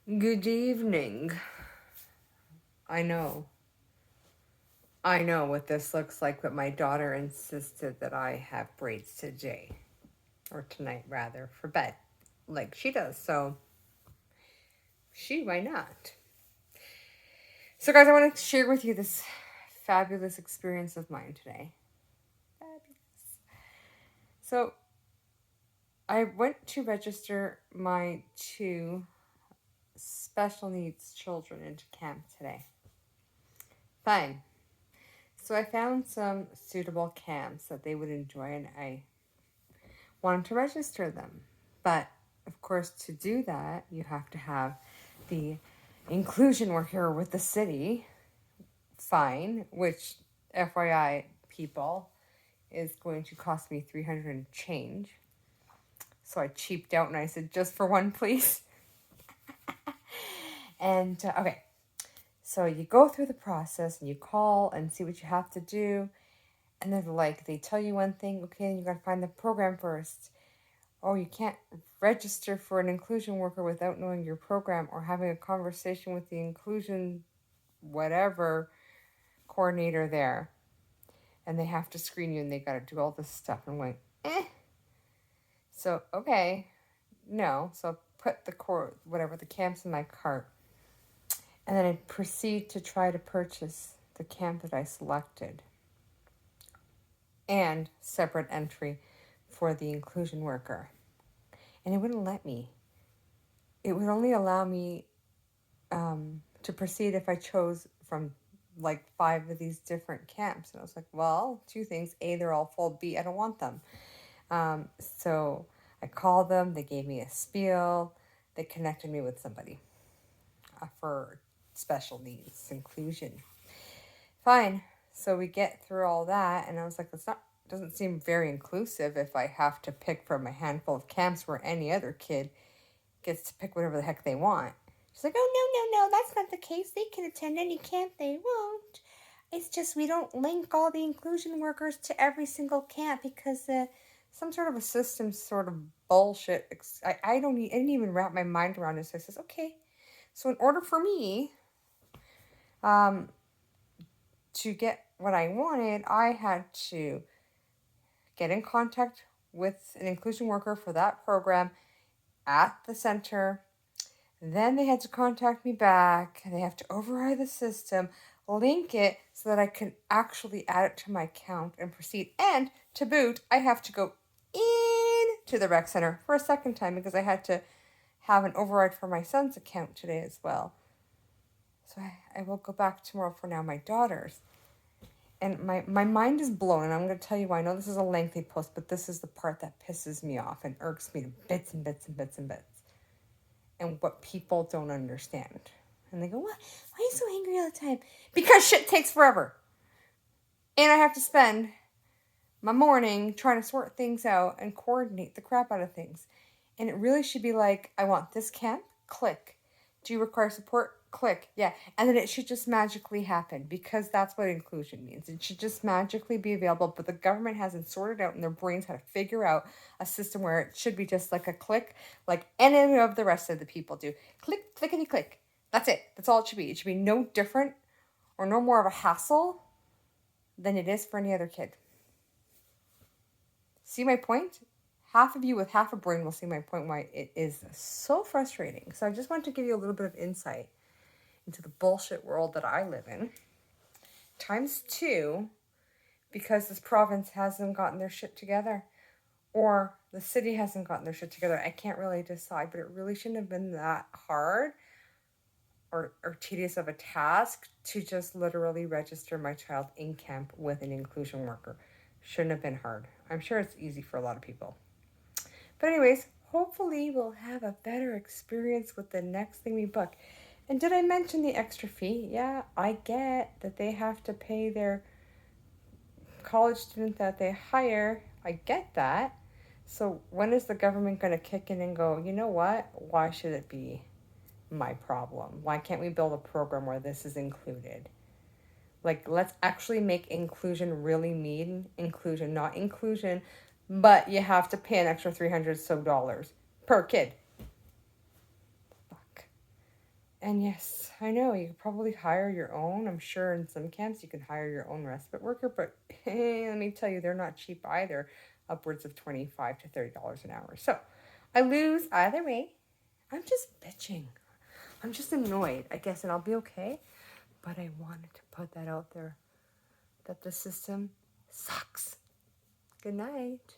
Good evening. I know. I know what this looks like, but my daughter insisted that I have braids today, or tonight rather, for bed, like she does. So, why not? So, guys, I want to share with you this fabulous experience of mine today. Fabulous. So, I went to register my two special needs children into camp today. Fine. So I found some suitable camps that they would enjoy, and I wanted to register them. But of course, to do that, you have to have the inclusion worker with the city fine, which, FYI, people, is going to cost me 300 and change. So I cheaped out and I said, just for one, please. And okay, so you go through the process and you call and see what you have to do. And they're like, they tell you one thing, okay, then you gotta find the program first. Oh, you can't register for an inclusion worker without knowing your program or having a conversation with the inclusion whatever coordinator there. And they have to screen you and they gotta do all this stuff. And I'm like, eh. So, okay, no. So put the camps in my cart. And then I proceed to try to purchase the camp that I selected and separate entry for the inclusion worker. And it wouldn't let me. It would only allow me to proceed if I chose from like 5 of these different camps. And I was like, well, 2 things. A, they're all full. B, I don't want them. So I called them. They gave me a spiel. They connected me with somebody for special needs inclusion. Fine. So we get through all that, and I was like, doesn't seem very inclusive if I have to pick from a handful of camps where any other kid gets to pick whatever the heck they want. She's like, oh, no, that's not the case. They can attend any camp they want. It's just we don't link all the inclusion workers to every single camp because some sort of a system sort of bullshit. I didn't even wrap my mind around it. So I says, okay. So in order for me to get what I wanted, I had to get in contact with an inclusion worker for that program at the center. Then they had to contact me back. They have to override the system, link it so that I can actually add it to my account and proceed. And to boot, I have to go in to the rec center for a second time because I had to have an override for my son's account today as well. So I will go back tomorrow for now my daughter's. And my mind is blown, and I'm going to tell you why. I know this is a lengthy post, but this is the part that pisses me off and irks me to bits and bits and bits and bits. And what people don't understand. And they go, what? Why are you so angry all the time? Because shit takes forever. And I have to spend my morning trying to sort things out and coordinate the crap out of things. And it really should be like, I want this camp, click. Do you require support? Click. Yeah. And then it should just magically happen because that's what inclusion means. It should just magically be available, but the government hasn't sorted out in their brains how to figure out a system where it should be just like a click, like any of the rest of the people do. Click, clickety click. That's it. That's all it should be. It should be no different or no more of a hassle than it is for any other kid. See my point? Half of you with half a brain will see my point why it is so frustrating. So I just want to give you a little bit of insight into the bullshit world that I live in. Times 2, because this province hasn't gotten their shit together. Or the city hasn't gotten their shit together. I can't really decide, but it really shouldn't have been that hard or tedious of a task to just literally register my child in camp with an inclusion worker. Shouldn't have been hard. I'm sure it's easy for a lot of people. But anyways, hopefully we'll have a better experience with the next thing we book. And did I mention the extra fee? Yeah, I get that they have to pay their college student that they hire. I get that. So when is the government going to kick in and go, you know what? Why should it be my problem? Why can't we build a program where this is included? Like, let's actually make inclusion really mean inclusion, not inclusion, but you have to pay an extra $300 per kid. Fuck. And yes, I know you could probably hire your own. I'm sure in some camps you can hire your own respite worker, but hey, let me tell you, they're not cheap either, upwards of $25 to $30 an hour. So I lose either way. I'm just bitching. I'm just annoyed, I guess, and I'll be okay. But I wanted to put that out there that the system sucks. Good night.